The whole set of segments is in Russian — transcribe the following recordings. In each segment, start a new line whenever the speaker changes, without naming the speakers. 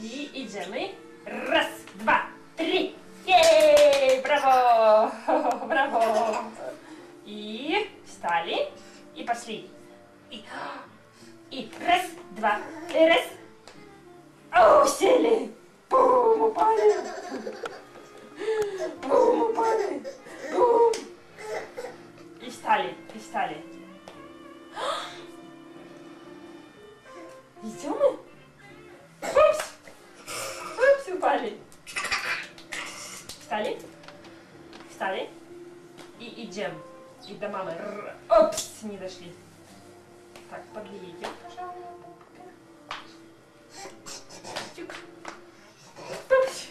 И идем. И раз, два, три. Ей! Браво! Браво! И встали. И пошли. И раз, два, раз. О, сели. Бум, упали. Бум, упали. Бум. И встали, и встали. Идем мы? Упс! Упс, упали. Встали? Встали? И идем. И до мамы. Опс, не дошли. Так, подведите, пожалуйста. Тюк. Упс.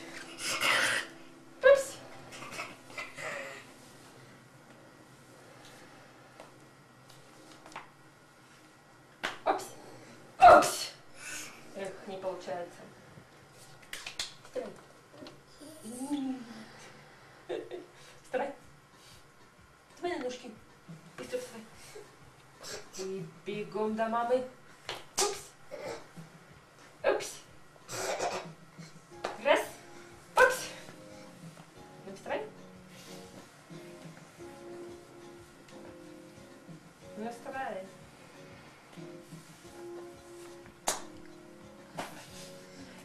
Упс. Опс. Опс. Эх, не получается. Вставай. Вставай. Вставай на ножки. Быстро вставай. И бегом до мамы. Упс. Упс. Раз. Упс. Ну, вставай. Ну, вставай.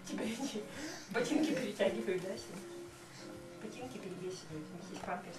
Тебя эти ботинки перетягивают, да, сюда? Ботинки перевесивают, у них есть памперсы.